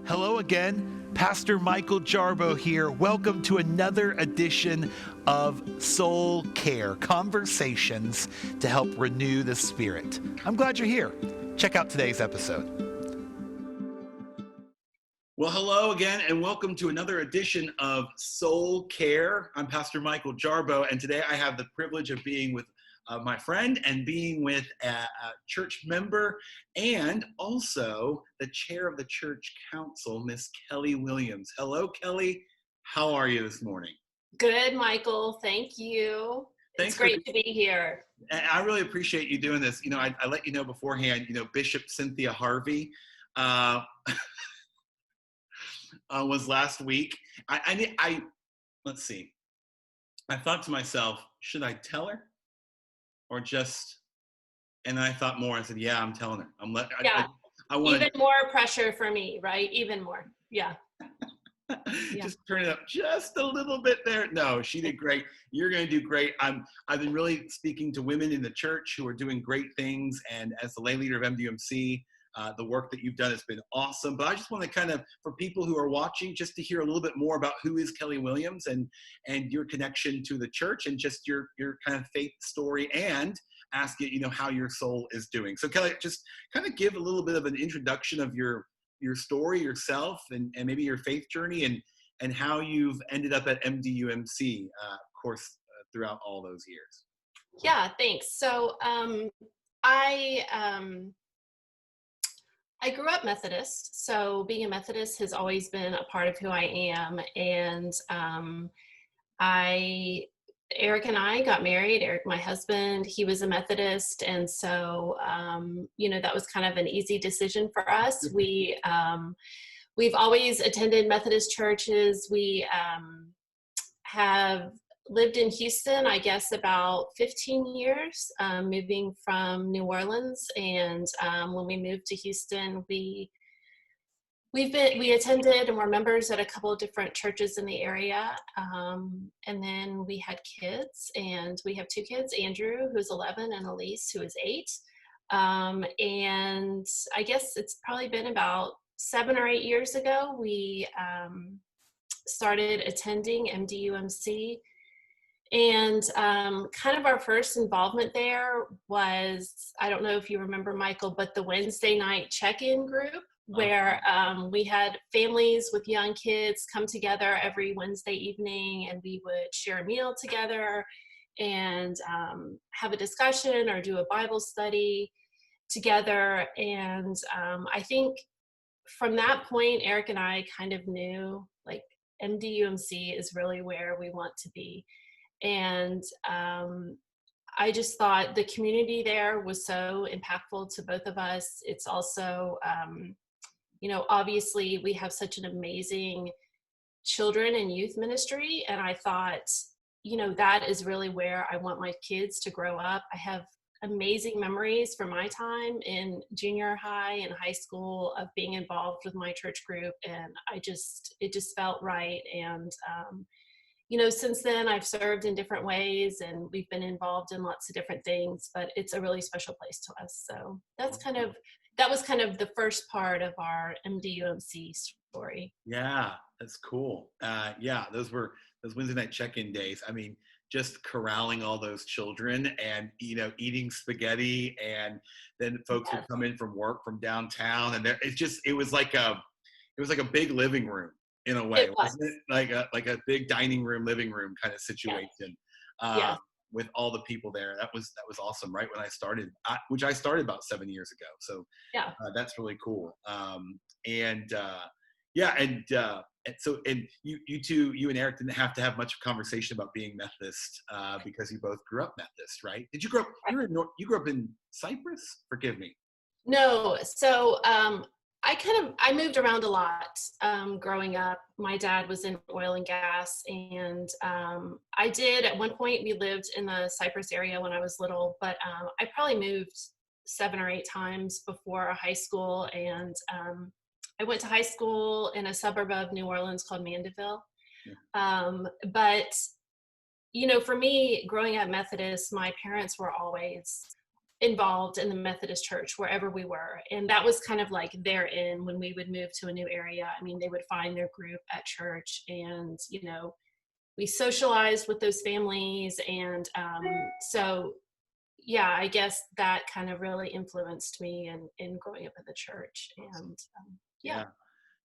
Hello again, Pastor Michael Jarbo here. Welcome to another edition of Soul Care, conversations to help renew the spirit. I'm glad you're here. Check out today's episode. Well, hello again, and welcome to another edition of Soul Care. I'm Pastor Michael Jarbo, and today I have the privilege of being with my friend and being with a church member and also the chair of the church council, Miss Kelly Williams. Hello, Kelly. How are you this morning? Good, Michael. Thank you. It's great to be here. I really appreciate you doing this. You know, I let you know beforehand, Bishop Cynthia Harvey was last week. Let's see. I thought to myself, should I tell her? Or just, and I thought more. I said, "Yeah, I'm telling her. I want even more pressure for me, right? Even more, yeah. Just turn it up just a little bit there. No, she did great. You're going to do great. I've been really speaking to women in the church who are doing great things, and as the lay leader of MDUMC, the work that you've done has been awesome. But I just want to kind of, for people who are watching, just to hear a little bit more about who is Kelly Williams and your connection to the church and just your kind of faith story, and ask you, how your soul is doing. So Kelly, just kind of give a little bit of an introduction of your story, yourself, and maybe your faith journey and how you've ended up at MDUMC, of course, throughout all those years. Yeah, thanks. So I grew up Methodist, so being a Methodist has always been a part of who I am. And Eric and I got married. Eric, my husband, he was a Methodist, and so that was kind of an easy decision for us. We've always attended Methodist churches. We have lived in Houston, I guess, about 15 years, moving from New Orleans. And when we moved to Houston, we attended and were members at a couple of different churches in the area. And then we had kids, and we have two kids, Andrew, who's 11, and Elise, who is 8. And I guess it's probably been about 7 or 8 years ago, we started attending MDUMC. And kind of our first involvement there was, I don't know if you remember, Michael, but the Wednesday night check-in group, where we had families with young kids come together every Wednesday evening, and we would share a meal together and have a discussion or do a Bible study together. And I think from that point, Eric and I kind of knew, like, MDUMC is really where we want to be. And I just thought the community there was so impactful to both of us. It's also, obviously we have such an amazing children and youth ministry. And I thought, that is really where I want my kids to grow up. I have amazing memories from my time in junior high and high school of being involved with my church group. And it just felt right. And, since then I've served in different ways, and we've been involved in lots of different things, but it's a really special place to us. So that was kind of the first part of our MDUMC story. Yeah, that's cool. Those Wednesday night check-in days. I mean, just corralling all those children and, eating spaghetti, and then folks would come in from work from downtown, and it was like a big living room. In a way, wasn't it? Like a big dining room, living room kind of situation, with all the people there. That was awesome. Right when I started, which I started about 7 years ago. So that's really cool. So you two, you and Eric, didn't have to have much conversation about being Methodist because you both grew up Methodist, right? Did you grow up? You grew up in Cyprus? Forgive me. No, so. I moved around a lot growing up. My dad was in oil and gas, and I did at one point, we lived in the Cypress area when I was little, but I probably moved 7 or 8 times before high school. And I went to high school in a suburb of New Orleans called Mandeville. But, for me, growing up Methodist, my parents were always involved in the Methodist church wherever we were. And that was kind of like their in when we would move to a new area. I mean, they would find their group at church, and, we socialized with those families. And so, yeah, I guess that kind of really influenced me in growing up in the church. And yeah.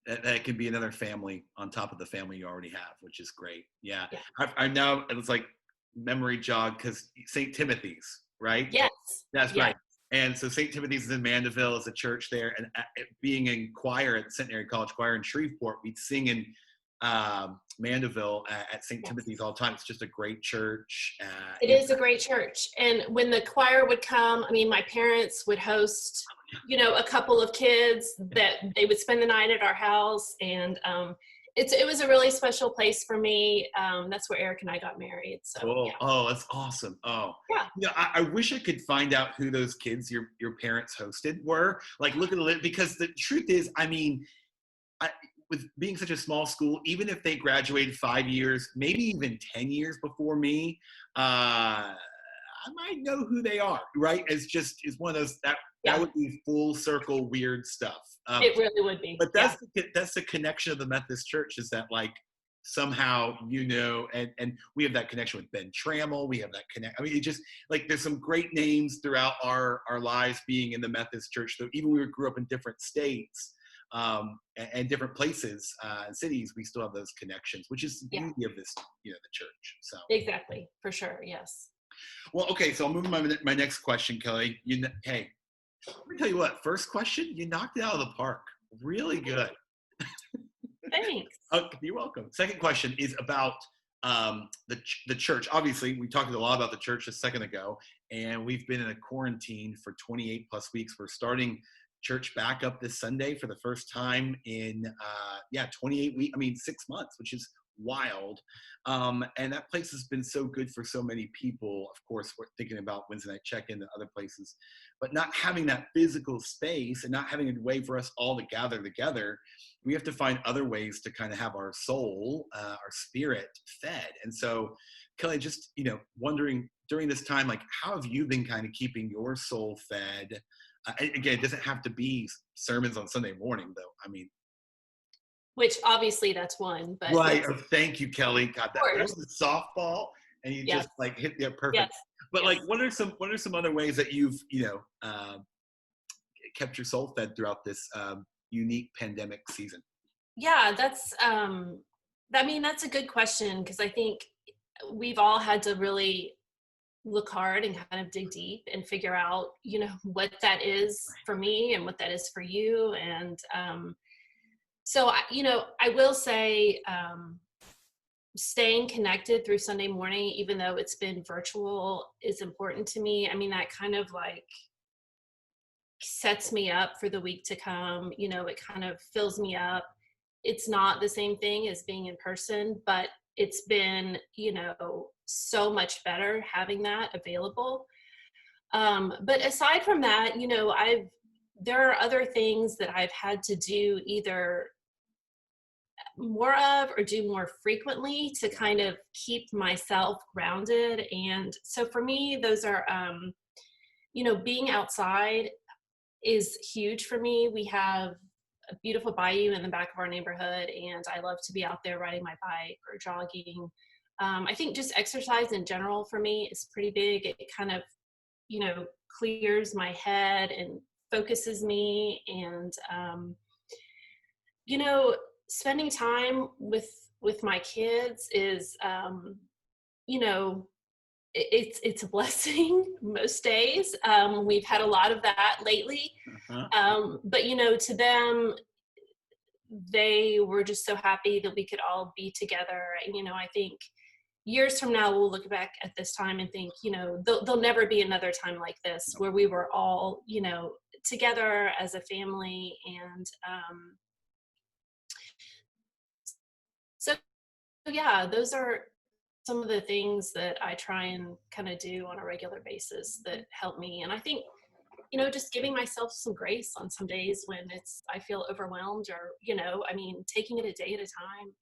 Yeah. That could be another family on top of the family you already have, which is great. Yeah. Yeah. I now, it's like memory jog because St. Timothy's, right? Yes. That's Yes. right. And so St. Timothy's is in Mandeville, is a church there. And being in choir at Centenary College Choir in Shreveport, we'd sing in Mandeville at St. Timothy's all the time. It's just a great church. It is a great church. And when the choir would come, I mean, my parents would host, a couple of kids that they would spend the night at our house. And it was a really special place for me. That's where Eric and I got married. So, cool. yeah. Oh, that's awesome. Oh, yeah. I wish I could find out who those kids your parents hosted were. Like, look at the list, because the truth is, I mean, with being such a small school, even if they graduated 5 years, maybe even 10 years before me, I might know who they are, right? It's one of those, that would be full circle weird stuff. It really would be. But that's the connection of the Methodist Church, is that like somehow, and we have that connection with Ben Trammell. We have that I mean, it just like there's some great names throughout our lives being in the Methodist Church. So even we grew up in different states, and different places and cities, we still have those connections, which is the beauty of this, the church. So exactly, for sure, yes. Well, okay, so I'll move to my next question, Kelly. Hey, let me tell you what. First question, you knocked it out of the park. Really good. Thanks. Okay, you're welcome. Second question is about the church. Obviously, we talked a lot about the church a second ago, and we've been in a quarantine for 28 plus weeks. We're starting church back up this Sunday for the first time in 28 weeks. I mean, 6 months, which is wild. And that place has been so good for so many people. Of course, we're thinking about Wednesday night check-in and other places, but not having that physical space and not having a way for us all to gather together, we have to find other ways to kind of have our soul, our spirit fed. And so, Kelly, just, wondering during this time, like, how have you been kind of keeping your soul fed? Again, it doesn't have to be sermons on Sunday morning, though. I mean, which obviously that's one, but right. Yes. Thank you, Kelly. God, that was a softball, and you just like hit the perfect. Yes. But like, what are some other ways that you've kept your soul fed throughout this unique pandemic season? Yeah, that's that's a good question, because I think we've all had to really look hard and kind of dig deep and figure out, what that is for me and what that is for you. And so, I will say, staying connected through Sunday morning, even though it's been virtual, is important to me. I mean, that kind of like sets me up for the week to come. It kind of fills me up. It's not the same thing as being in person, but it's been, so much better having that available. But aside from that, there are other things that I've had to do either more of or do more frequently to kind of keep myself grounded. And so for me, those are, being outside is huge for me. We have a beautiful bayou in the back of our neighborhood, and I love to be out there riding my bike or jogging. I think just exercise in general for me is pretty big. It kind of, clears my head and focuses me. And, spending time with my kids is, it's a blessing most days. We've had a lot of that lately. But, to them, they were just so happy that we could all be together. And, I think years from now, we'll look back at this time and think, there'll never be another time like this where we were all, together as a family. And so, yeah, those are some of the things that I try and kind of do on a regular basis that help me. And I think, just giving myself some grace on some days when I feel overwhelmed, or, taking it a day at a time.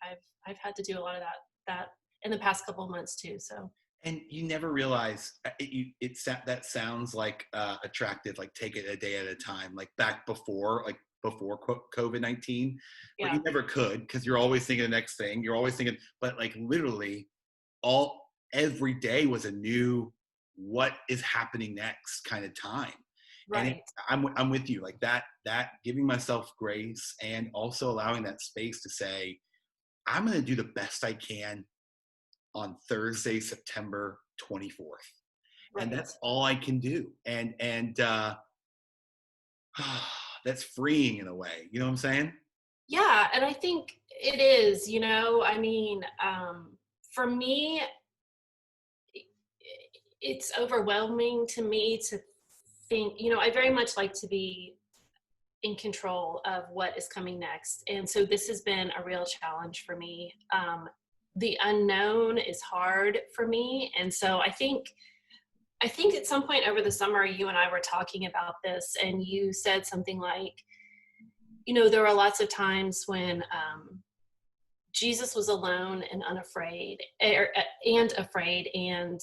I've had to do a lot of that in the past couple of months too. So And you never realize that sounds like attractive, like take it a day at a time, like back before, COVID-19, but Yeah. you never could because you're always thinking the next thing. You're always thinking, but like literally every day was a new, what is happening next kind of time. And Right. I'm with you, like that giving myself grace and also allowing that space to say, I'm going to do the best I can on Thursday, September 24th. And Right. that's all I can do. And that's freeing in a way. You know what I'm saying? Yeah, and I think it is, I mean, for me, it's overwhelming to me to think, I very much like to be in control of what is coming next. And so this has been a real challenge for me. The unknown is hard for me. And so I think at some point over the summer, you and I were talking about this, and you said something like, there were lots of times when Jesus was alone and unafraid, and afraid, and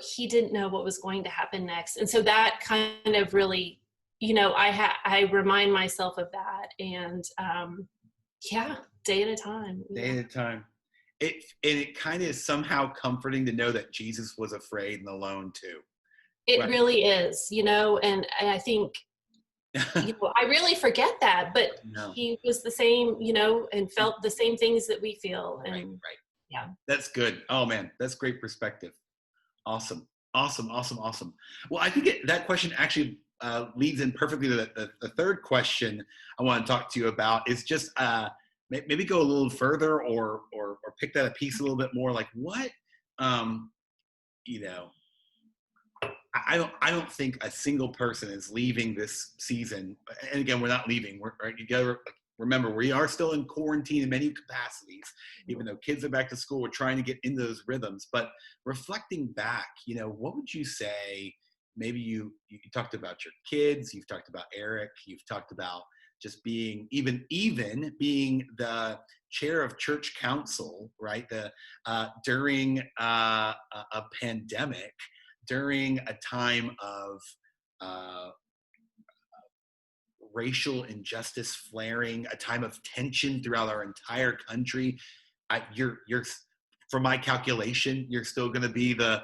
he didn't know what was going to happen next. And so that kind of really, I remind myself of that, and day at a time. Day at a time. It kind of is somehow comforting to know that Jesus was afraid and alone too. It Right. really is, and I think, I really forget that, but No. he was the same, and felt the same things that we feel. And Right. yeah. That's good. Oh man, that's great perspective. Awesome. Well, I think that question actually leads in perfectly to the third question I want to talk to you about is just maybe go a little further or pick that a piece a little bit more. Like what, you know, I don't think a single person is leaving this season. And again, we're not leaving. We're right together. Remember, we are still in quarantine in many capacities, even though kids are back to school. We're trying to get into those rhythms. But reflecting back, what would you say? Maybe you talked about your kids. You've talked about Eric. You've talked about just being even being the chair of church council, right? During a pandemic, during a time of racial injustice flaring, a time of tension throughout our entire country. You're from my calculation, you're still going to be the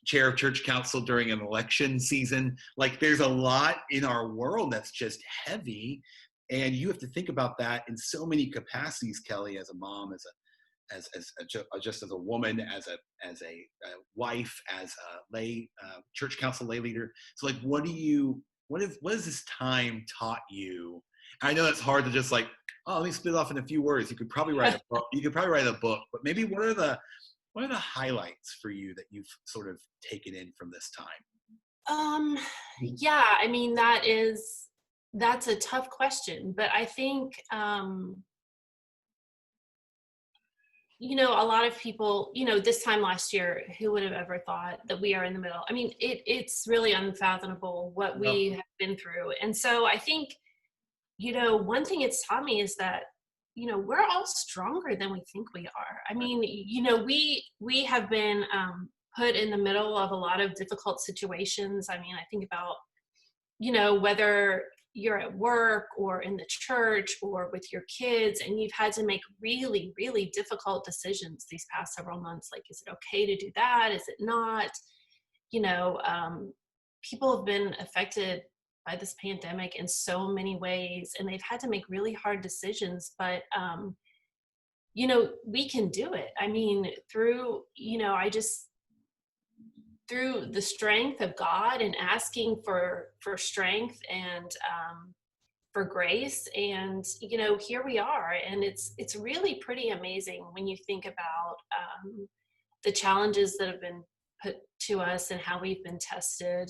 chair of church council during an election season. Like there's a lot in our world that's just heavy, and you have to think about that in so many capacities, Kelly, as a mom, just as a woman, as a wife, as a lay church council lay leader. So like, what has this time taught you? I know it's hard to just like, oh, let me spit off in a few words. You could probably write a book. But maybe what are the highlights for you that you've sort of taken in from this time? Yeah, I mean, that's a tough question, but I think, a lot of people, this time last year, who would have ever thought that we are in the middle? I mean, it's really unfathomable what we have been through. And so I think, one thing it's taught me is that, we're all stronger than we think we are. I mean, we have been put in the middle of a lot of difficult situations. I mean, I think about, whether you're at work or in the church or with your kids, and you've had to make really, really difficult decisions these past several months. Like, is it okay to do that? Is it not? People have been affected by this pandemic in so many ways, and they've had to make really hard decisions, but we can do it. I mean, through the strength of God and asking for strength and for grace, and here we are. And it's really pretty amazing when you think about the challenges that have been put to us and how we've been tested.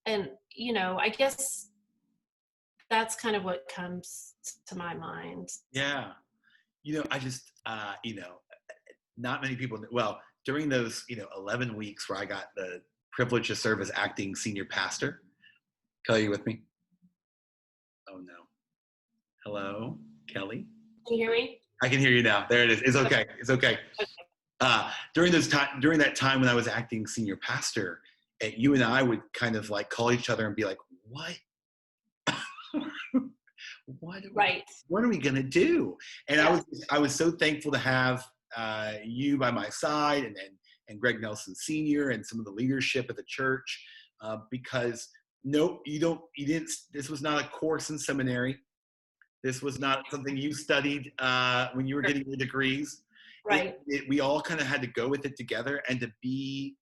And I guess that's kind of what comes to my mind. Yeah. I just not many people, well, during those 11 weeks where I got the privilege to serve as acting senior pastor. Kelly, you with me? Oh no. Hello, Kelly? Can you hear me? I can hear you now. There it is. It's okay. During that time when I was acting senior pastor, you and I would kind of like call each other and be like, what? Right. What are we going to do? And Yeah. I was so thankful to have you by my side, and Greg Nelson Sr. and some of the leadership at the church, because you didn't, this was not a course in seminary. This was not something you studied when you were getting your degrees. Right. We all kind of had to go with it together, and to be,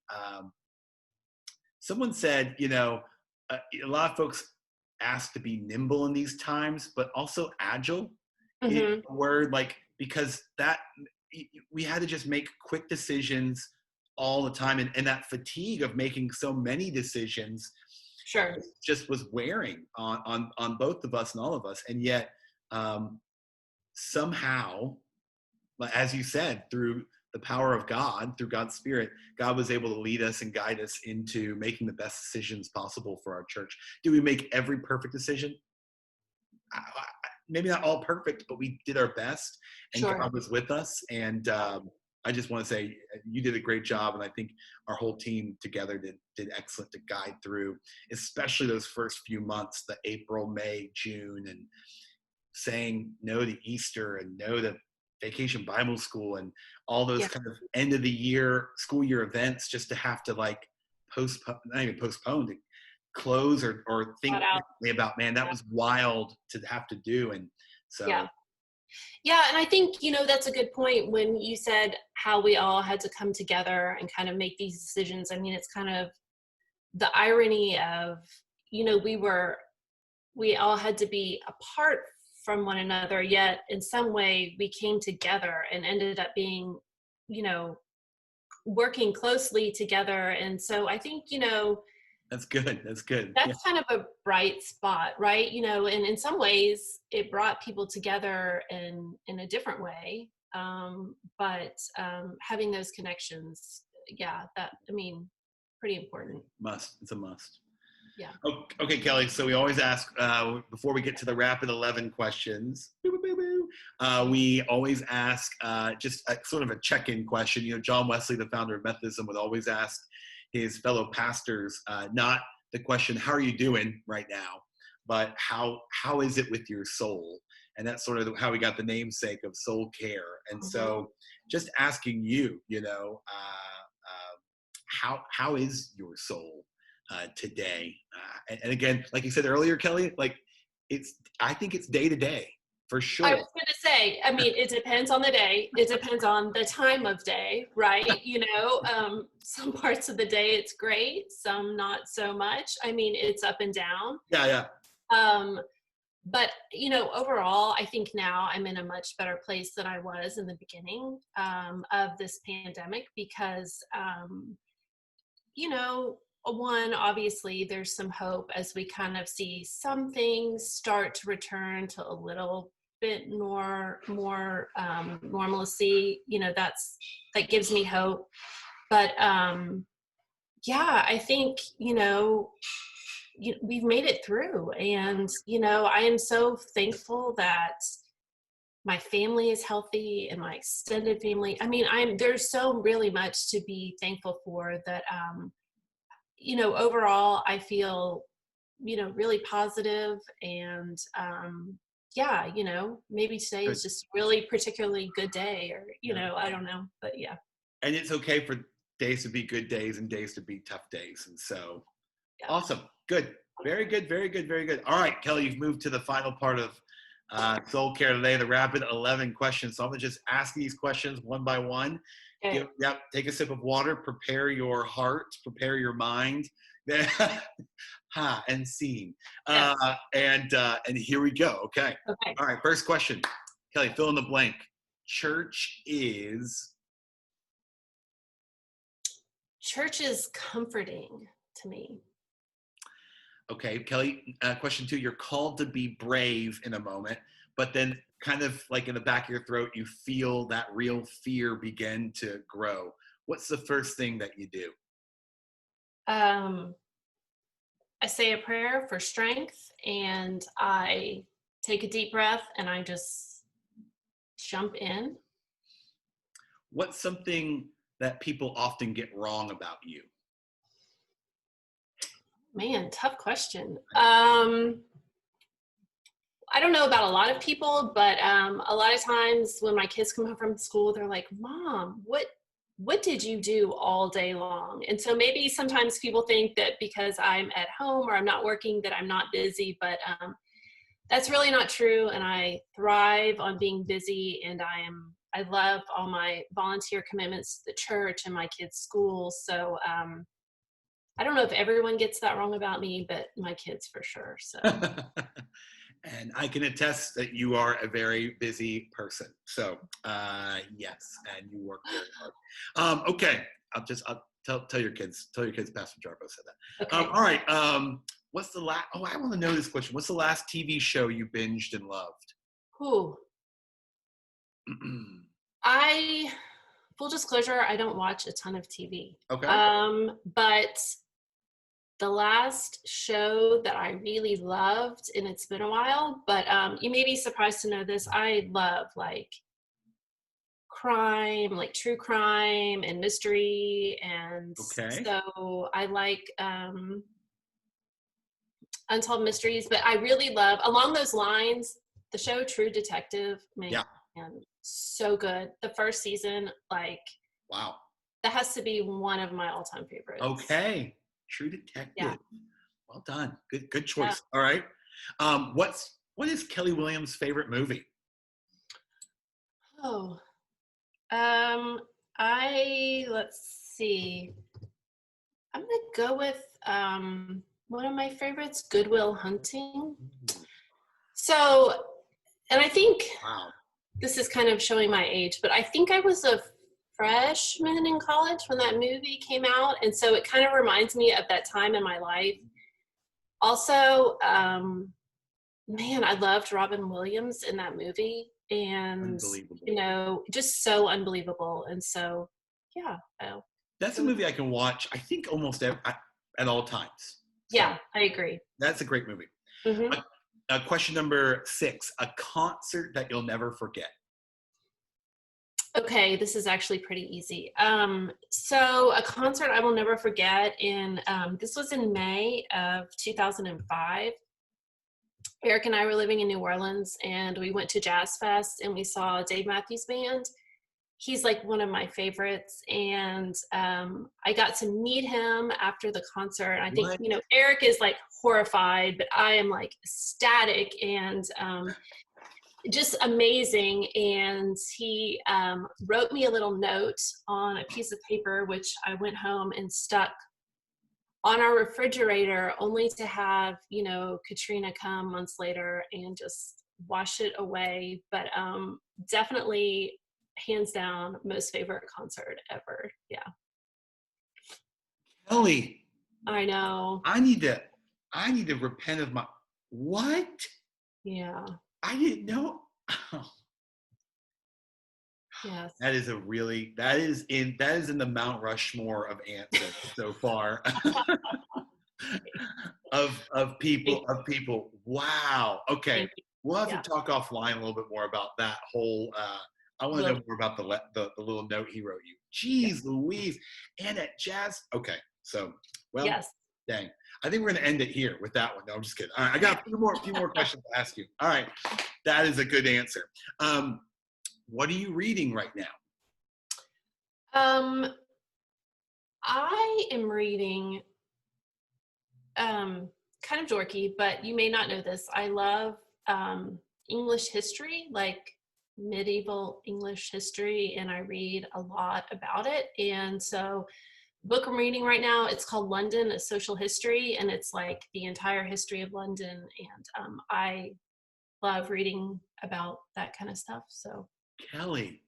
someone said, a lot of folks ask to be nimble in these times, but also agile. Mm-hmm. A word, like, because we had to just make quick decisions all the time, and that fatigue of making so many decisions Sure. just was wearing on both of us and all of us. And yet somehow, as you said, through the power of God, through God's Spirit, God was able to lead us and guide us into making the best decisions possible for our church. Do we make every perfect decision? Maybe not all perfect, but we did our best, and Sure. God was with us. And I just want to say you did a great job, and I think our whole team together did excellent to guide through, especially those first few months, the April, May, June, and saying no to Easter and no to Vacation Bible School and all those kind of end of the year school year events, just to have to like not even postpone, to close or think about, man, that was wild to have to do. And so yeah, and I think that's a good point when you said how we all had to come together and kind of make these decisions. I mean, it's kind of the irony of we all had to be apart from one another, yet in some way we came together and ended up being working closely together. And so I think that's good. That's kind of a bright spot, right? And in some ways it brought people together in a different way. But having those connections, pretty important. It's a must. Yeah. Okay, Kelly. So we always ask, before we get to the rapid 11 questions, we always ask just sort of a check-in question. John Wesley, the founder of Methodism, would always ask his fellow pastors, not the question, how are you doing right now, but how is it with your soul? And that's sort of how we got the namesake of Soul Care. And so just asking you, how is your soul today? And again, like you said earlier, Kelly, like I think it's day to day. For sure. I was going to say, it depends on the day. It depends on the time of day, right? Some parts of the day it's great, some not so much. It's up and down. Yeah. But, overall, I think now I'm in a much better place than I was in the beginning of this pandemic because, one, obviously there's some hope as we kind of see some things start to return to a little bit more normalcy. That gives me hope. But I think we've made it through, and I am so thankful that my family is healthy and my extended family. There's so really much to be thankful for that. Overall I feel really positive, and maybe today is just really particularly good day, or I don't know, but yeah. And it's okay for days to be good days and days to be tough days. And so awesome. Good. Very good. Very good. Very good. All right, Kelly, you've moved to the final part of Soul Care today, the rapid 11 questions. So I'm going to just ask these questions one by one. Okay. Take a sip of water, prepare your heart, prepare your mind. And scene. Yes. And here we go. Okay. All right. First question. Kelly, fill in the blank. Church is comforting to me. Okay, Kelly, question 2, you're called to be brave in a moment, but then kind of like in the back of your throat, you feel that real fear begin to grow. What's the first thing that you do? I say a prayer for strength, and I take a deep breath, and I just jump in. What's something that people often get wrong about you? Man, tough question. I don't know about a lot of people, but a lot of times when my kids come home from school, they're like, "Mom, what did you do all day long?" And so maybe sometimes people think that because I'm at home or I'm not working that I'm not busy, but that's really not true. And I thrive on being busy, and I love all my volunteer commitments to the church and my kids' school. So I don't know if everyone gets that wrong about me, but my kids for sure. So. And I can attest that you are a very busy person. So yes, and you work very hard. Okay, I'll tell your kids Pastor Jarbo said that. Okay. All right. What's the last? Oh, I want to know this question. What's the last TV show you binged and loved? Ooh. Full disclosure, I don't watch a ton of TV. Okay. But the last show that I really loved, and it's been a while, but you may be surprised to know this, I love like crime, like true crime and mystery. And so I like Unsolved Mysteries, but I really love, along those lines, the show True Detective, man, so good. The first season, like, wow, that has to be one of my all-time favorites. Okay, True Detective. Yeah. Well done. Good choice. Yeah. All right. What is Kelly Williams' favorite movie? Oh, let's see. I'm gonna go with one of my favorites, Goodwill Hunting. So, and I think this is kind of showing my age, but I think I was a freshman in college when that movie came out, and so it kind of reminds me of that time in my life. Also, man, I loved Robin Williams in that movie, and you know, just so unbelievable. And so, yeah, that's a movie I can watch. I think almost at all times. So yeah, I agree. That's a great movie. Mm-hmm. Question number 6: a concert that you'll never forget. Okay, this is actually pretty easy. So a concert I will never forget this was in May of 2005. Eric and I were living in New Orleans, and we went to Jazz Fest, and we saw Dave Matthews Band. He's like one of my favorites, and I got to meet him after the concert. I think, you know, Eric is like horrified, but I am like ecstatic and just amazing. And he wrote me a little note on a piece of paper, which I went home and stuck on our refrigerator, only to have, you know, Katrina come months later and just wash it away. But definitely, hands down, most favorite concert ever. Yeah. Kelly. I know. I need to repent of my what? Yeah. I didn't know. Oh. Yes. That is in the Mount Rushmore of answers so far. of people. Wow. Okay. We'll have to talk offline a little bit more about that whole I want to know more about the little note he wrote you. Jeez Louise. And at Jazz. Okay. So, well, dang. I think we're going to end it here with that one. No, I'm just kidding. All right. I got a few more questions to ask you. All right. That is a good answer. What are you reading right now? I am reading kind of dorky, but you may not know this. I love English history, like medieval English history, and I read a lot about it. And so the book I'm reading right now, it's called London, A Social History, and it's like the entire history of London. And I love reading about that kind of stuff. So Kelly.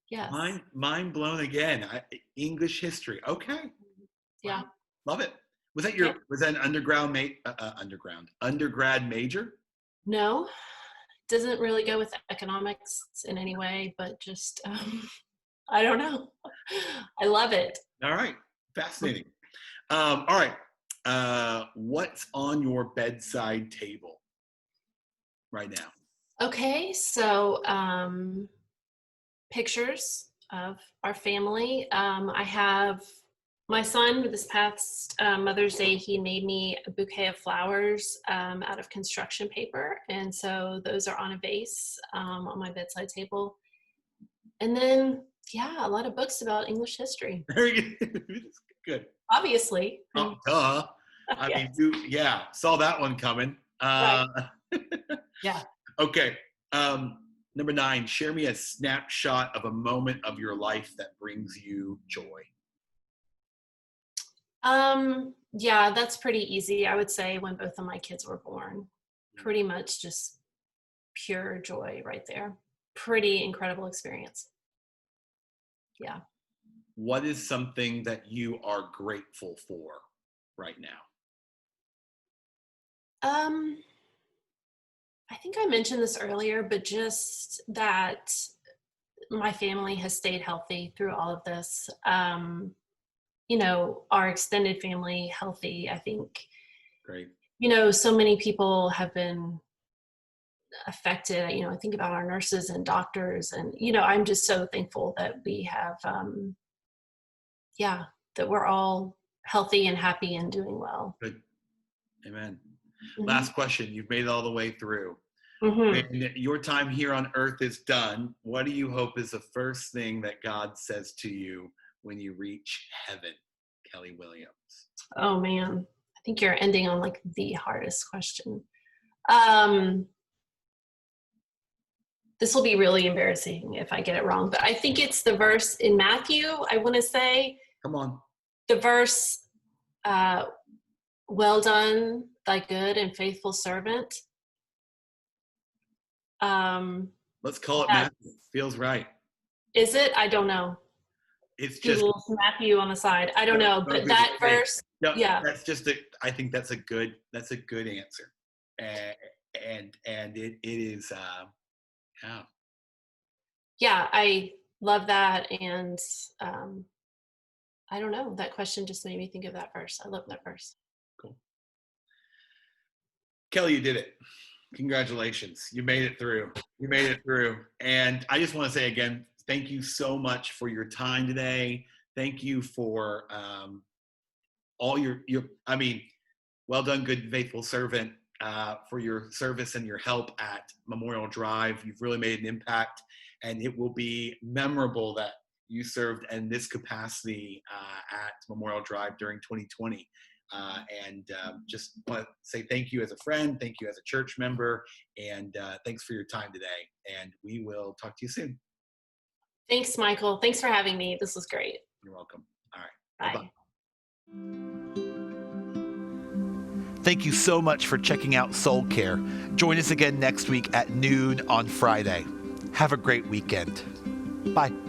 Yes. Mind blown again. English history. Okay. Yeah. Wow. Love it. Was that an undergrad major? No, doesn't really go with economics in any way, but just, I don't know. I love it. All right. Fascinating. All right. What's on your bedside table right now? Okay. So, pictures of our family. I have my son, this past Mother's Day, he made me a bouquet of flowers out of construction paper. And so those are on a vase on my bedside table. And then, yeah, a lot of books about English history. Very good. Obviously. Oh, duh. I Yes. mean, saw that one coming. Right. Yeah. Okay. Number 9, share me a snapshot of a moment of your life that brings you joy. Yeah, that's pretty easy. I would say when both of my kids were born, pretty much just pure joy right there. Pretty incredible experience. Yeah. What is something that you are grateful for right now? I think I mentioned this earlier, but just that my family has stayed healthy through all of this. Our extended family healthy. I think, Great. So many people have been affected. I think about our nurses and doctors, and, I'm just so thankful that we have, that we're all healthy and happy and doing well. Good. Amen. Mm-hmm. Last question. You've made it all the way through. Mm-hmm. When your time here on earth is done, what do you hope is the first thing that God says to you when you reach heaven, Kelly Williams? Oh man, I think you're ending on like the hardest question. This will be really embarrassing if I get it wrong, but I think it's the verse in Matthew. I want to say, come on, the verse, well done, thy good and faithful servant. Let's call it Matthew. Feels right. Is it? I don't know. It's just Matthew on the side. I don't know, but that verse. No, yeah, that's just I think that's a good answer, and it is yeah. Yeah, I love that, and I don't know. That question just made me think of that verse. I love that verse. Cool. Kelly, you did it. Congratulations. You made it through. And I just want to say again, thank you so much for your time today. Thank you for all your well done, good, faithful servant, for your service and your help at Memorial Drive. You've really made an impact, and it will be memorable that you served in this capacity at Memorial Drive during 2020. Just want to say thank you as a friend, thank you as a church member, and thanks for your time today. And we will talk to you soon. Thanks, Michael. Thanks for having me. This was great. You're welcome. All right. Bye. Bye-bye. Thank you so much for checking out Soul Care. Join us again next week at noon on Friday. Have a great weekend. Bye.